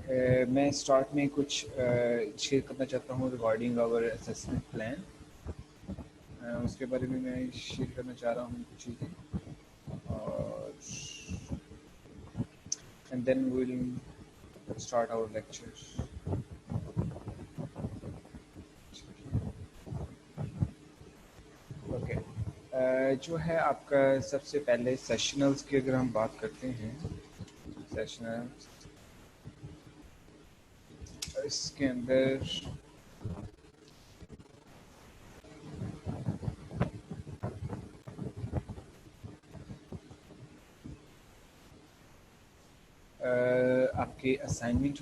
मैं स्टार्ट में कुछ शेयर करना चाहता हूँ रिगार्डिंग आवर असेसमेंट प्लान। उसके बारे में मैं शेयर करना चाह रहा हूँ कुछ चीज़ें, और and then we will start our lecture. Okay, जो है आपका सबसे पहले सेशनल्स की अगर हम बात करते हैं, सेशनल्स इसके अंदर आपकी असाइनमेंट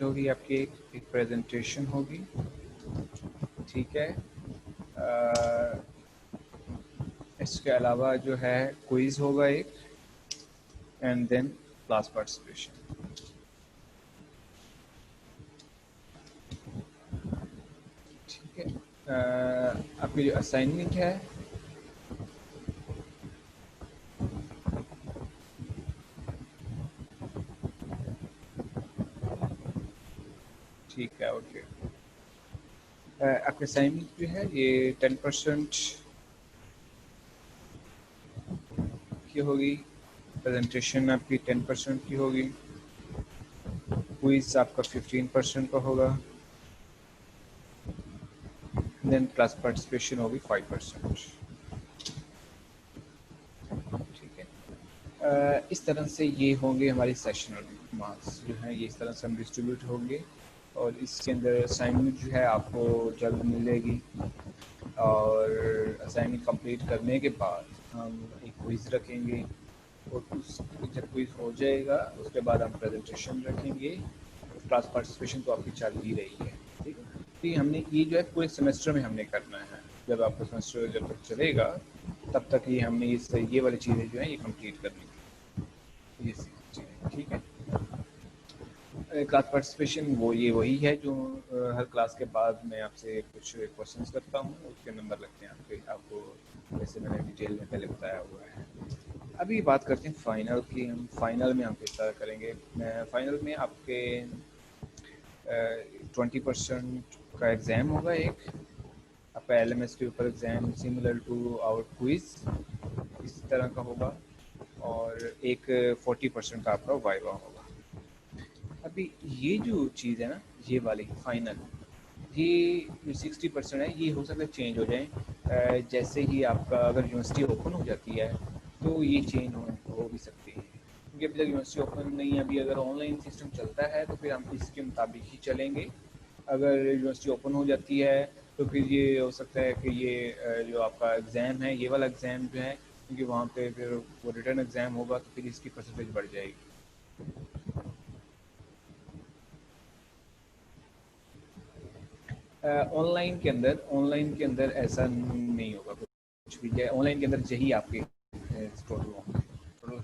होगी, आपकी एक प्रेजेंटेशन होगी, ठीक है। इसके अलावा जो है क्विज होगा एक, एंड देन क्लास पार्टिसिपेशन। ठीक है, आपकी जो असाइनमेंट है ठीक है, ओके। आपकी असाइनमेंट जो है ये 10% की होगी, प्रेजेंटेशन आपकी 10% की होगी, क्विज आपका 15% का होगा, देन क्लास पार्टिसिपेशन होगी 5%। ठीक है, इस तरह से ये होंगे हमारी सेशनल मार्क्स जो हैं, ये इस तरह से हम डिस्ट्रीब्यूट होंगे। और इसके अंदर असाइनमेंट जो है आपको जल्द मिलेगी, और असाइनमेंट कंप्लीट करने के बाद हम एक क्विज़ रखेंगे, और उस जब क्विज़ हो जाएगा उसके बाद हम प्रेजेंटेशन रखेंगे। क्लास पार्टिसिपेशन तो आपकी चल ही रही है, ठीक है। तो ये हमने ये जो है पूरे सेमेस्टर में हमने करना है। जब आपका सेमेस्टर जब तक चलेगा तब तक ये हमने ये वाली चीज़ें जो है ये कंप्लीट करनी है, ये चीज़ें, ठीक है। क्लास पार्टिसिपेशन वही है जो हर क्लास के बाद मैं आपसे कुछ क्वेश्चंस करता हूँ, उसके नंबर लगते हैं आपको, जैसे मैंने डिटेल में पहले बताया हुआ है। अभी बात करते हैं फाइनल की। हम फाइनल में हम किस तरह करेंगे। फाइनल में आपके 20% का एग्ज़ाम होगा, एक आपका LMS के ऊपर exam similar to our quiz इस तरह का होगा, और एक 40% का आपका वाइवा होगा। अभी ये जो चीज़ है ना, ये वाली फाइनल, ये जो 60% है ये हो सकता है चेंज हो जाए जैसे ही आपका अगर यूनिवर्सिटी ओपन हो जाती है तो ये चेंज हो भी सकती है, क्योंकि अभी तक यूनिवर्सिटी ओपन नहीं है। अभी अगर ऑनलाइन सिस्टम चलता है तो फिर हम इसके मुताबिक ही चलेंगे। अगर यूनिवर्सिटी ओपन हो जाती है तो फिर ये हो सकता है कि ये जो आपका एग्ज़ाम है, ये वाला एग्ज़ाम जो है, क्योंकि वहाँ पे फिर वो रिटर्न एग्ज़ाम होगा तो फिर इसकी परसेंटेज बढ़ जाएगी। ऑनलाइन के अंदर ऐसा नहीं होगा कुछ भी। ऑनलाइन के अंदर यही आपके टोटल होंगे, टोटल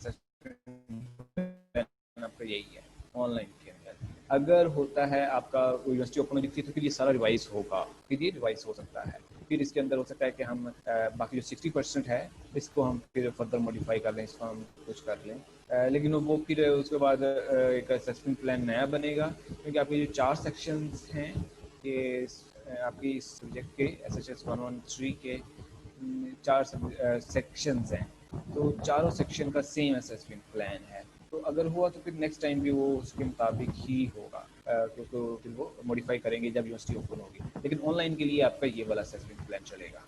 आपका यही है ऑनलाइन के अंदर। अगर होता है आपका यूनिवर्सिटी ओपन हो जाती है तो फिर ये सारा रिवाइज होगा, फिर ये रिवाइज हो सकता है। फिर इसके अंदर हो सकता है कि हम बाकी जो 60% है इसको हम फिर फर्दर मॉडिफाई कर लें, इसको हम कुछ कर लें। लेकिन वो फिर उसके बाद एक असेसमेंट प्लान नया बनेगा, क्योंकि आपके जो 4 सेक्शंस हैं ये आपकी इस सब्जेक्ट के SHS 113 के 4 सेक्शंस हैं, तो चारों सेक्शन का सेम असेसमेंट प्लान है। तो अगर हुआ तो फिर नेक्स्ट टाइम भी वो उसके मुताबिक ही होगा, तो फिर वो मॉडिफाई करेंगे जब यूनिवर्सिटी ओपन होगी। लेकिन ऑनलाइन के लिए आपका ये वाला असेसमेंट प्लान चलेगा।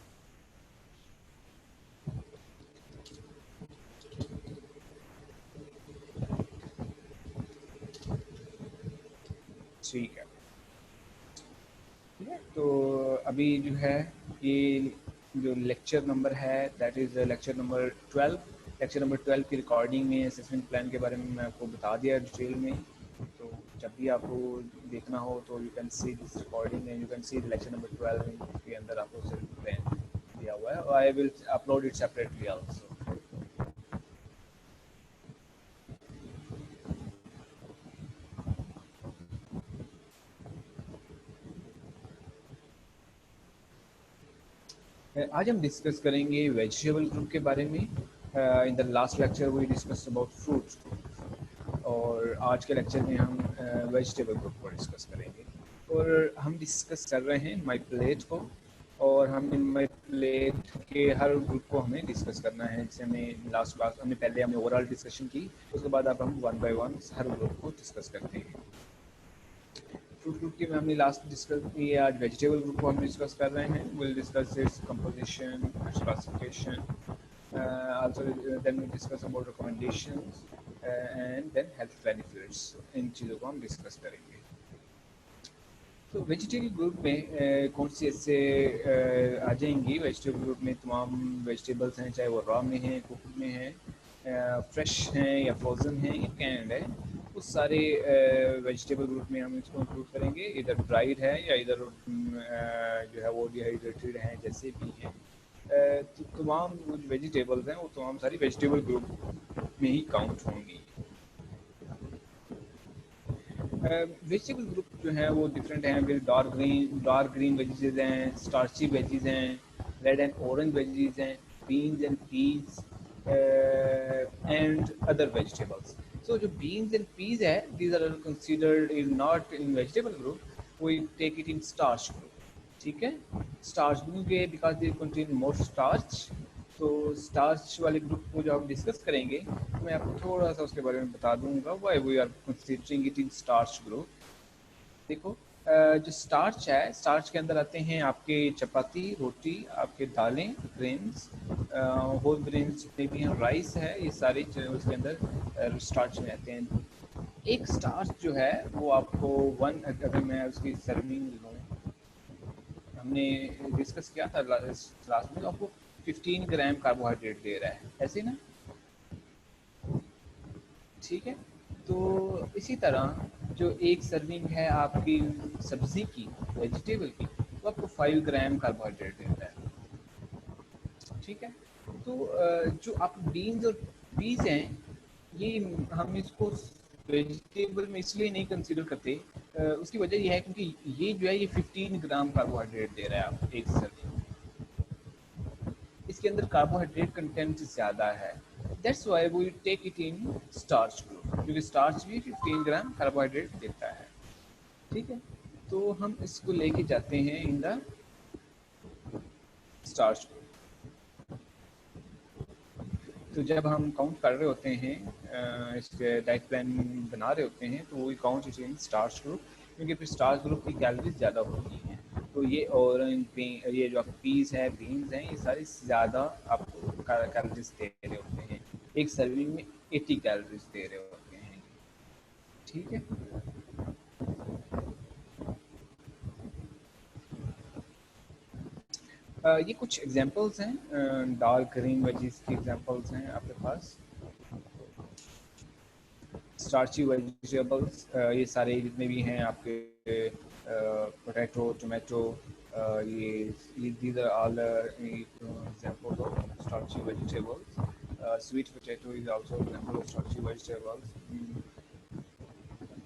ठीक है, ठीक है। तो अभी जो है ये जो लेक्चर नंबर है that is lecture number 12। Lecture number 12 की रिकॉर्डिंग में असेसमेंट प्लान के बारे में मैं आपको बता दिया डिटेल में। तो जब भी आपको देखना हो तो you can see this recording and you can see lecture number 12 के अंदर आपको असेसमेंट प्लान दिया हुआ है, और I will upload it separately also. आज हम डिस्कस करेंगे वेजिटेबल ग्रुप के बारे में। In the last lecture we discuss about fruits. और आज के लेक्चर में हम वेजिटेबल ग्रुप को डिस्कस करेंगे और हम डिस्कस कर रहे हैं माई प्लेट को और हम इन माई प्लेट के हर ग्रुप को हमें डिस्कस करना है। जैसे हमें लास्ट क्लास हमने ओवरऑल डिस्कशन की, उसके बाद अब हम one by one her group को डिस्कस करते हैं। फ्रूट ग्रुप की हमने लास्ट डिस्कस की है, आज वेजिटेबल ग्रुप को हम डिस्कस कर रहे हैं। Will discuss its composition, it's classification, also then we discuss about recommendations and then health benefits। इन चीज़ों को हम डिस्कस करेंगे। तो वेजिटेबल ग्रुप में कौन सी ऐसे आ जाएंगी। वेजिटेबल ग्रुप में तमाम वेजिटेबल्स हैं, चाहे वो रॉ में हैं, कुकड में हैं, फ्रेश हैं या फ्रोज़न हैं या कैंड है। उस सारे वेजिटेबल ग्रुप में हम इसको इंक्लूड करेंगे। इधर ड्राइड है या इधर जो है वो डिहाइड्रेटेड हैं, जैसे भी हैं। तो तमाम वेजिटेबल्स हैं वो तमाम सारी वेजिटेबल ग्रुप में ही काउंट होंगी। वेजिटेबल ग्रुप जो है वो डिफरेंट हैं। डार्क ग्रीन वेजीज हैं, स्टार्ची वेजीज हैं, रेड एंड ऑरेंज वेजीज हैं, beans and peas and other vegetables. So जो बीन्स एंड पीज है, these are considered in not in vegetable group, we take it in starch group. ठीक है, starch group के because they contain more starch. तो starch वाले group को जो हम डिस्कस करेंगे तो मैं आपको थोड़ा सा उसके बारे में बता दूंगा, why we are considering it in starch group. देखो, जो स्टार्च है, स्टार्च के अंदर आते हैं आपके चपाती, रोटी, आपके दालें, ग्रेन्स, होल ग्रेन्स जितने भी हैं, राइस है, ये सारे उसके अंदर स्टार्च में आते हैं। एक स्टार्च जो है वो आपको अगर मैं उसकी सर्विंग लूँ, हमने डिस्कस किया था क्लास में, तो आपको 15 ग्राम कार्बोहाइड्रेट दे रहा है, ऐसे ना। ठीक है, तो इसी तरह जो एक सर्विंग है आपकी सब्जी की, वेजिटेबल की, तो आपको 5 ग्राम कार्बोहाइड्रेट देता है। ठीक है, तो जो आप बीन्स और पीस हैं, ये हम इसको वेजिटेबल में इसलिए नहीं कंसीडर करते, उसकी वजह यह है क्योंकि ये जो है ये 15 ग्राम कार्बोहाइड्रेट दे रहा है आप एक सर्विंग। इसके अंदर कार्बोहाइड्रेट कंटेंट ज़्यादा है, that's why we take it in starch group, क्योंकि स्टार्च भी 15 ग्राम कार्बोहाइड्रेट देता है। ठीक है, तो हम इसको लेके जाते हैं इन द स्टार्च ग्रुप। तो जब हम काउंट कर रहे होते हैं, इसके डाइट प्लान बना रहे होते हैं, तो वो count it in starch group, क्योंकि फिर स्टार्च ग्रुप की कैलोरीज ज़्यादा होती हैं। तो ये ये जो आपके पीस है, बीन्स हैं, ये सारी ज़्यादा आपको कैलोरीज दे रहे होते हैं। एक सर्विंग में 80 कैलोरीज दे रहे होते हैं। ठीक है, ये कुछ एग्जांपल्स हैं, डार्क ग्रीन वेजीज की एग्जांपल्स हैं आपके पास। स्टार्ची वेजिटेबल्स, ये सारे जितने भी हैं आपके, पोटैटो, टोमेटो, ये these are all examples of starchy vegetables. Sweet potato is also an example of starchy vegetables.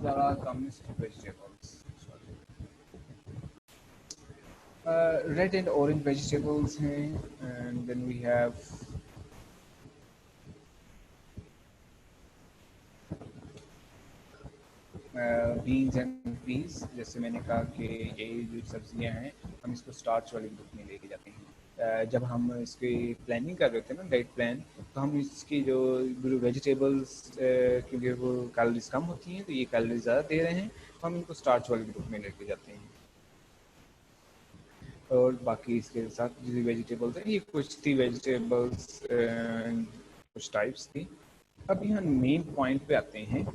There are communist vegetables. Red and orange vegetables हैं, and then we have beans and peas. जैसे मैंने कहा कि यही जो सब्जियां हैं, हम इसको स्टार्च वाले ग्रुप में लेके जाते हैं। जब हम इसकी प्लानिंग कर रहे थे ना, डाइट प्लान, तो हम इसकी जो वेजिटेबल्स क्योंकि वो कैलोरीज कम होती हैं, तो ये कैलोरीज ज़्यादा दे रहे हैं, तो हम इनको स्टार्च वाले ग्रुप में लेके जाते हैं। और बाकी इसके साथ जो वेजिटेबल्स हैं, ये कुछ थी वेजिटेबल्स, कुछ टाइप्स थी। अब यहाँ मेन पॉइंट पे आते हैं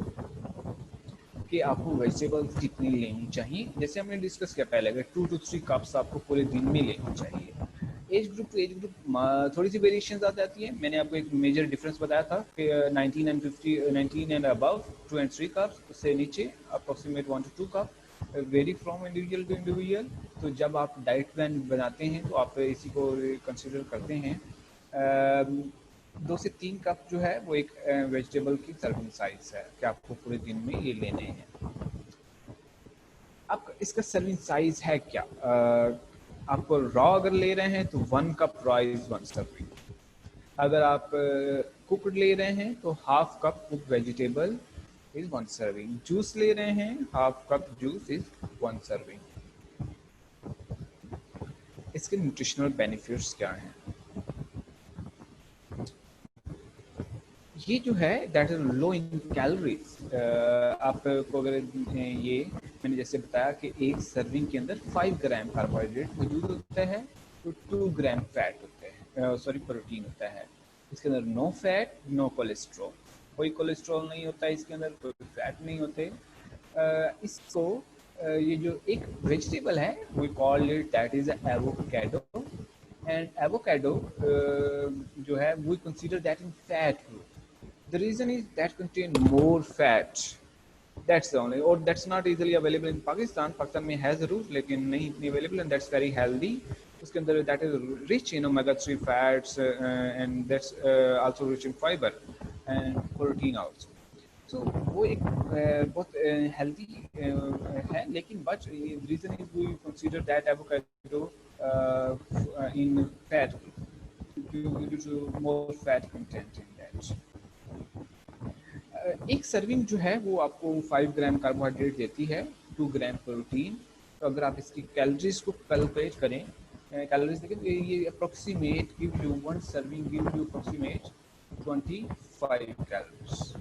कि आपको वेजिटेबल्स कितनी लेनी चाहिए। जैसे हमने डिस्कस किया पहले, अगर 2 to 3 कप्स आपको पूरे दिन में लेनी चाहिए। Age group to age group थोड़ी सी वेरिएशन आ जाती है। मैंने आपको एक मेजर डिफरेंस बताया था कि 19 and 50, 19 and above 2 and 3 cups, उससे नीचे approximate 1 to 2 cup, vary from individual to individual. तो जब आप डाइट प्लान बनाते हैं तो आप इसी को कंसिडर करते हैं। 2 से 3 कप जो है वो एक वेजिटेबल की सर्विंग साइज है कि आपको पूरे दिन में ये लेने हैं। अब इसका सर्विंग साइज है क्या? आपको रॉ अगर ले रहे हैं तो 1 कप रॉ इज 1 सर्विंग। अगर आप कुकड ले रहे हैं तो half cup cook vegetable is 1 serving. Juice ले रहे हैं, half cup juice is 1 serving. इसके न्यूट्रिशनल बेनिफिट्स क्या हैं? ये जो है that is low in calories. आपको अगर ये मैंने जैसे बताया कि एक सर्विंग के अंदर 5 ग्राम कार्बोहाइड्रेट मौजूद होता है, तो 2 ग्राम फैट होते हैं, सॉरी प्रोटीन होता है। इसके अंदर नो फैट नो कोलेस्ट्रॉल, कोई कोलेस्ट्रॉल नहीं होता है इसके अंदर, कोई फैट नहीं होते। इसको ये जो एक वेजिटेबल है we call it that is avocado, and avocado जो है we consider that in fat group. The reason is that contain more fat. That's the only, or that's not easily available in Pakistan. Pakistan में है ज़रूर, लेकिन नहीं इतनी available, and that's very healthy. उसके अंदर that is rich in omega-3 fats, and that's also rich in fiber and protein also. So वो एक बहुत healthy है, लेकिन but the reason is we consider that avocado in fat due to more fat content in that. एक serving जो है वो आपको 5 ग्राम कार्बोहाइड्रेट देती है, 2 ग्राम प्रोटीन। तो अगर आप इसकी कैलोरीज को कैलकुलेट करें, कैलोरीज देखें तो ये approximate give you 1 serving give you approximate 25 calories.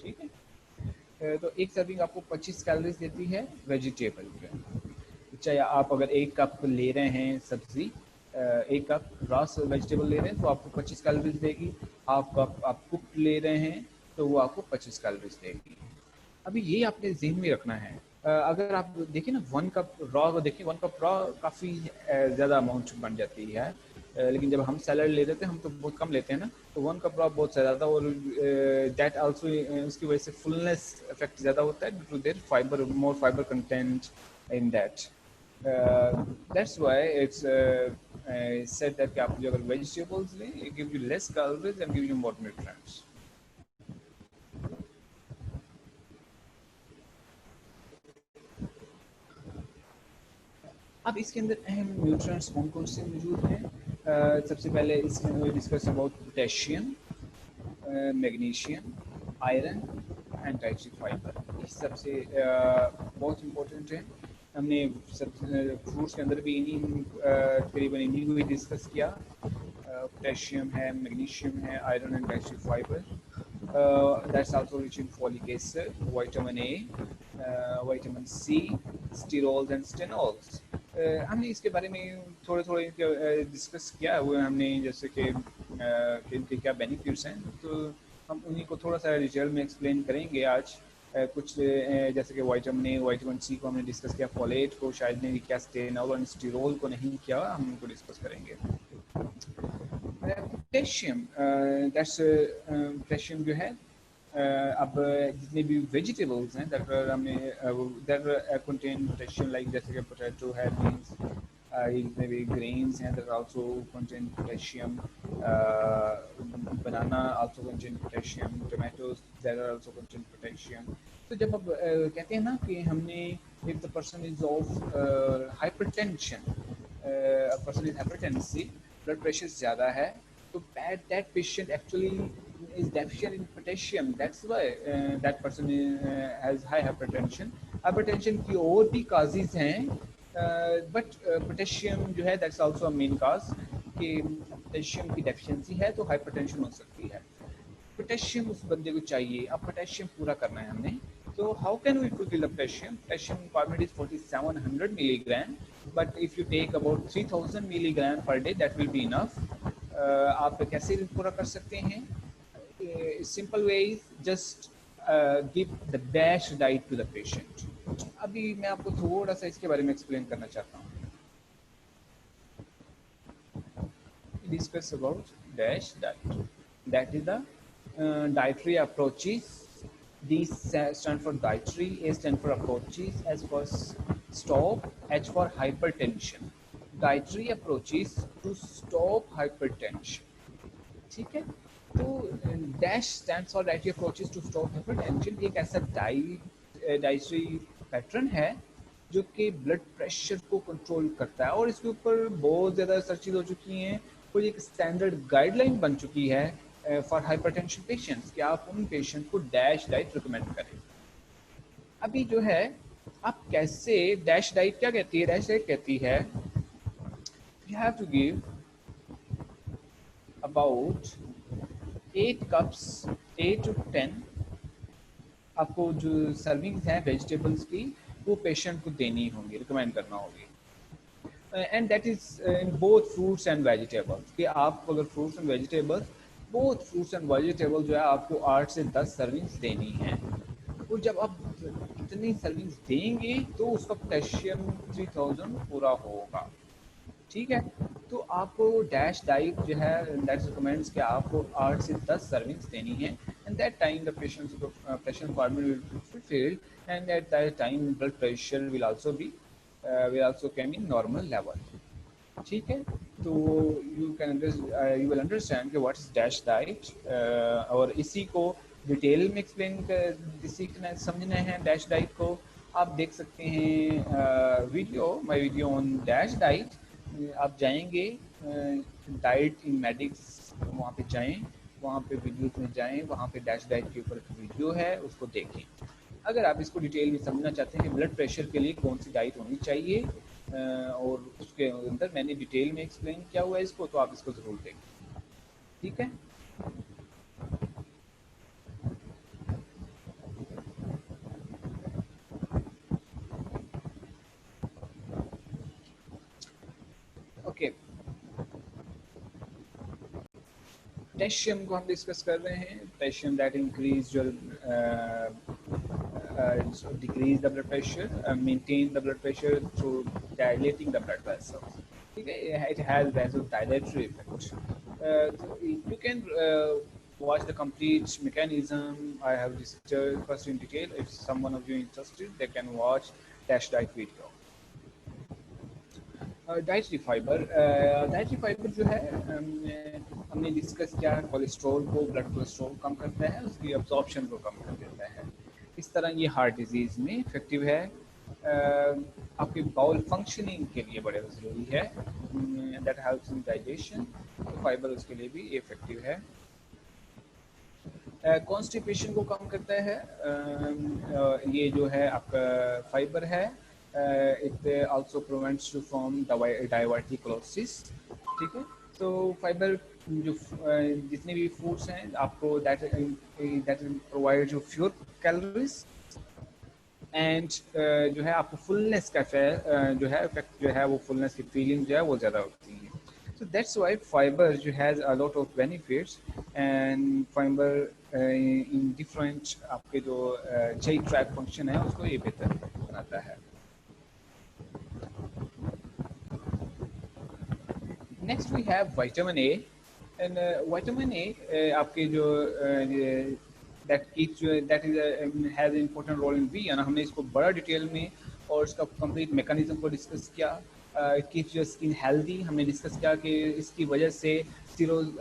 ठीक है, तो एक सर्विंग आपको 25 कैलोरीज देती है वेजिटेबल के। चाहे आप अगर एक कप ले रहे हैं सब्जी, एक कप रॉस वेजिटेबल ले रहे हैं तो आपको 25 कैलोरीज देगी। हाफ कप आप कुक ले रहे हैं तो वो आपको 25 कैलोरीज देगी। अभी ये आपने ज़हन में रखना है। अगर आप देखें ना 1 कप रॉ को देखें, 1 कप रॉ काफ़ी ज़्यादा अमाउंट बन जाती है, लेकिन जब हम सैलड ले लेते हैं हम तो बहुत कम लेते हैं ना, तो 1 कप रॉ बहुत ज़्यादा, और दैट आल्सो उसकी वजह से फुलनेस इफेक्ट ज़्यादा होता है due to their fibre, more fibre content in that. That's why it's said that कि आप जो अगर vegetables लें, it gives you less calories and gives you more nutrients. अब इसके अंदर अहम न्यूट्रिएंट्स कौन कौन से मौजूद हैं? सबसे पहले इसमें discuss about potassium, magnesium, iron and dietary fibre. ये सबसे बहुत इम्पोर्टेंट है। हमने सब फ्रूट्स के अंदर भी इन्हीं तकरीबन इन्हीं को ही डिस्कस किया। पोटेशियम है, मैग्नीशियम है, iron and dietary fibre, that's also rich in folic acid, vitamin A, vitamin C, sterols and stanols. हमने इसके बारे में थोड़े थोड़े डिस्कस किया हुआ है हमने, जैसे कि इनके क्या बेनिफिट्स हैं, तो हम उन्हीं को थोड़ा सा डिटेल में एक्सप्लेन करेंगे आज। कुछ जैसे कि विटामिन ए, विटामिन सी को हमने डिस्कस किया, फोलेट को शायद नहीं किया, स्टेनोल और स्टीरोल को नहीं किया, हम उनको डिस्कस करेंगे। पोटेशियम, दैट्स पोटेशियम जो है अब जितने भी वेजिटेबल्स हैं दैट कंटेन पोटेशियम, लाइक जैसे कि पोटैटो है, बीन्स, जितने भी ग्रेन्स हैं that also contain potassium, banana also contain potassium, tomatoes that are also contain potassium. तो जब अब कहते हैं ना कि हमने if the person is of hypertension, person is hypertensive, blood pressure ज़्यादा है, तो that patient actually is deficient in potassium. That's why that person has high hypertension. Hypertension की और भी causes हैं, but potassium जो है that's also a main cause, कि potassium की deficiency है तो hypertension हो सकती है। पोटेशियम उस बंदे को चाहिए, अब पोटेशियम पूरा करना है हमने, तो how can we fulfill potassium? Potassium requirement is 4700 milligram, but if you take about 3000 milligram per day, that will be enough. आप कैसे पूरा कर सकते हैं? Simple way is just give the DASH diet to the patient. अभी मैं आपको थोड़ा सा इसके बारे में एक्सप्लेन करना चाहता हूँ। Discuss about dash diet, that is the dietary approaches. These stand for dietary, A stand for approaches, S for stop, H for hypertension. Dietary approaches to stop hypertension. ठीक है, तो DASH stands for dietary approaches to stop hypertension. एक ऐसा dietary pattern है जो कि blood pressure को control करता है, और इसके ऊपर बहुत ज़्यादा सर्चेज हो चुकी हैं, कोई एक स्टैंडर्ड गाइडलाइन बन चुकी है फॉर हाइपरटेंशन पेशेंट्स कि आप उन पेशेंट को डैश डाइट रिकमेंड करें। अभी जो है आप कैसे डैश डाइट क्या कहती है? डैश डाइट कहती है you have to give about 8 cups 8 to 10 आपको जो सर्विंग्स हैं वेजिटेबल्स की वो पेशेंट को देनी होंगी, रिकमेंड करना होगी। And that is in both fruits and vegetables कि आप अगर fruits and vegetables both fruits and vegetable जो है आपको 8 से 10 सर्विंग्स देनी है। और जब आप इतनी सर्विंग्स देंगे तो उसका पोटेशियम 3000 पूरा होगा। ठीक है, तो आपको डैश डाइट जो है दैट रिकमेंड्स कि आपको 8 से 10 सर्विंग्स देनी है and that time the patient pressure requirement will be fulfilled and at that time blood pressure will also come in normal level। ठीक है, तो you will understand कि what is dash diet और इसी को डिटेल में एक्सप्लेन समझना है। डैश डाइट को आप देख सकते हैं my video on dash diet. आप जाएंगे डाइट इन मेडिक्स, वहाँ पे जाएं, वहाँ पे वीडियोस में जाएं, वहाँ पे डैश डाइट के ऊपर वीडियो है उसको देखें। अगर आप इसको डिटेल में समझना चाहते हैं कि ब्लड प्रेशर के लिए कौन सी डाइट होनी चाहिए और उसके अंदर मैंने डिटेल में एक्सप्लेन किया हुआ है इसको, तो आप इसको ज़रूर देखें। ठीक है, ओके। पोटेशियम को हम डिस्कस कर रहे हैं। Potassium that increase your decrease the blood pressure, maintain the blood pressure through dilating the blood vessels. ठीक है, it has vasodilatory effect. So you can watch the complete mechanism. I have discussed first in detail. If someone of you interested, they can watch Dash Diet video. Dietary fibre जो है हमने discuss किया, cholesterol को, blood cholesterol कम करता है, उसकी absorption को कम कर देता है। इस तरह ये हार्ट डिजीज़ में इफेक्टिव है। आपके बाउल फंक्शनिंग के लिए बड़े ज़रूरी है, दैट हेल्प्स इन डाइजेशन, तो फाइबर उसके लिए भी इफेक्टिव है। कॉन्स्टिपेशन को कम करता है ये जो है आपका फाइबर है। It also prevents to from diverticulosis. ठीक है, तो फाइबर जो जितने भी फूड्स हैं आपको दैट प्रोवाइड जो फ्यूर कैलोरीज एंड जो है आपको फुलनेस का जो है इफेक्ट जो है वो फुलनेस की फीलिंग जो है वो ज़्यादा होती है। So that's why fiber has a lot of benefits and fiber in different आपके जो GI tract function है उसको ये बेहतर बनाता है। Next we have vitamin A and vitamin A आपके जो has an important role in V, हमने इसको बड़ा डिटेल में और इसका कंप्लीट मैकेनिज्म को डिस्कस किया। It keeps your skin healthy, हमने डिस्कस किया कि इसकी वजह से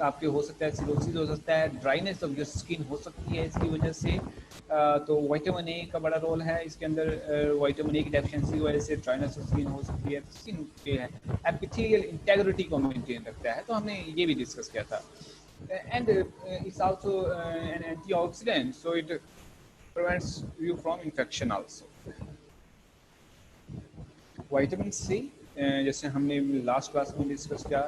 आपके हो सकता है सिरोसिस हो सकता है, ड्राइनेस ऑफ योर स्किन हो सकती है इसकी वजह से। तो विटामिन ए का बड़ा रोल है इसके अंदर। विटामिन ए की डेफिशिएंसी की वजह से ड्राइनेस ऑफ स्किन हो सकती है। स्किन के एपिथेलियल इंटेग्रिटी को मेंटेन रखता है, तो हमने ये भी डिस्कस किया था। And it's also an antioxidant, so it prevents you from infection also. Vitamin C जैसे हमने लास्ट क्लास में डिस्कस किया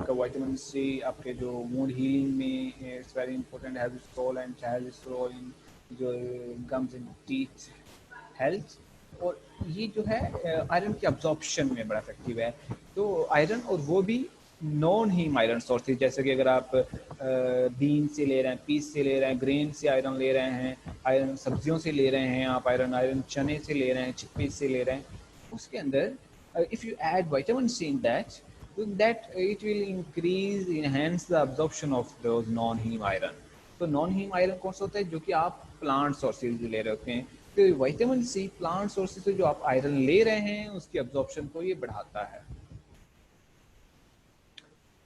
कि विटामिन सी आपके जो मूड हीलिंग में it's very important, has its role and has its role in जो gums and teeth health. और ये जो है आयरन की अब्जॉर्प्शन में बड़ा इफेक्टिव है। तो आयरन, और वो भी नॉन हीम आयरन सोर्सेज, जैसे कि अगर आप बीन से ले रहे हैं, पीस से ले रहे हैं, ग्रेन से आयरन ले रहे हैं, आयरन सब्जियों से ले रहे हैं आप आयरन चने से ले रहे हैं, चिकपीस से ले रहे हैं, उसके अंदर if you add vitamin C in that, it will enhance the absorption of those non-heme iron। तो non-heme iron कौन सा होता है? जो कि आप प्लांट सोर्सेज से ले रहे होते हैं। तो विटामिन सी प्लांट सोर्सेज से जो आप आयरन ले रहे हैं उसकी अब्जॉर्प्शन को ये बढ़ाता है।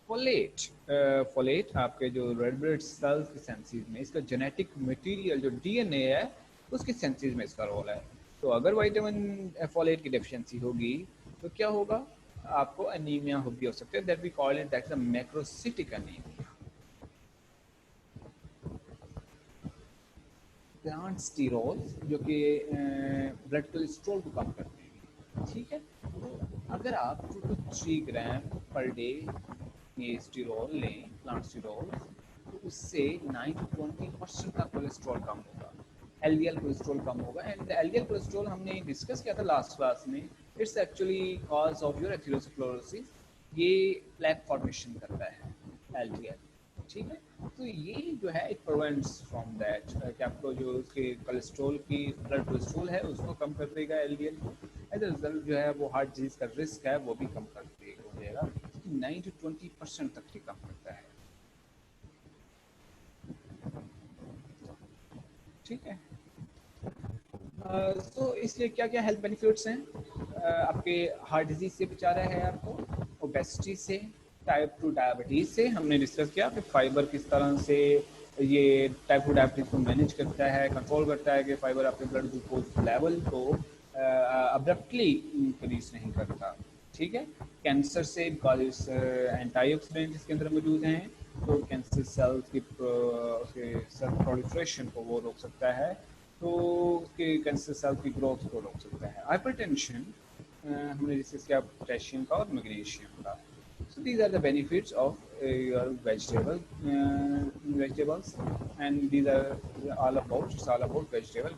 फोलेट आपके जो रेड ब्लड सेल्स के सेंसिस में, इसका जेनेटिक मटेरियल जो डीएनए है उसके सेंसिस में इसका रोल है। तो अगर विटामिन फोलेट की डेफिशिएंसी होगी तो क्या होगा? आपको एनीमिया भी हो सकता है, that we call it that's a macrocytic anaemia. Plant sterol जो कि ब्लड कोलेस्ट्रॉल को कम करते हैं, ठीक है। तो अगर आप 2 to 3 ग्राम पर डे ये स्टीरोल लें, प्लांट स्टीरोल, तो उससे 9 to 20% का कोलेस्ट्रॉल कम होगा, एलडीएल कोलेस्ट्रॉल कम होगा। एंड एलडीएल कोलेस्ट्रॉल हमने डिस्कस किया था लास्ट क्लास में, it's actually cause of your atherosclerosis, ये प्लेक फॉर्मेशन करता है एलडीएल, ठीक है। तो ये जो है इट प्रिवेंट्स फ्रॉम दैट कि आपको जो उसके कोलेस्ट्रॉल की ब्लड कोलेस्ट्रॉल है उसको कम कर देगा एलडीएल, एज अ रिजल्ट जो है वो हार्ट डिजीज का रिस्क है वो भी कम कर देगा, 9 to 20% तक ही कम करता है, ठीक है। तो इसलिए क्या क्या हेल्थ बेनिफिट्स हैं, आपके हार्ट डिजीज से बचा रहा है आपको, ओबेसिटी से, टाइप 2 डायबिटीज़ से, हमने डिस्कस किया कि फाइबर किस तरह से ये टाइप 2 डायबिटीज़ को मैनेज करता है, कंट्रोल करता है, कि फाइबर आपके ब्लड ग्लूकोज लेवल को अब्रप्टली इंक्रीज नहीं करता, ठीक है। कैंसर से, बिकॉज एंटीऑक्सीडेंट इसके अंदर मौजूद हैं, तो कैंसर सेल्स की सेल प्रोलिफरेशन को वो रोक सकता है, तो उसके कैंसर सेल की ग्रोथ को रोक सकता है। हाइपरटेंशन हमने डिस्कस किया पोटेशियम का और मैग्नीशियम का। So these are the benefits of your vegetables, and these are all about vegetable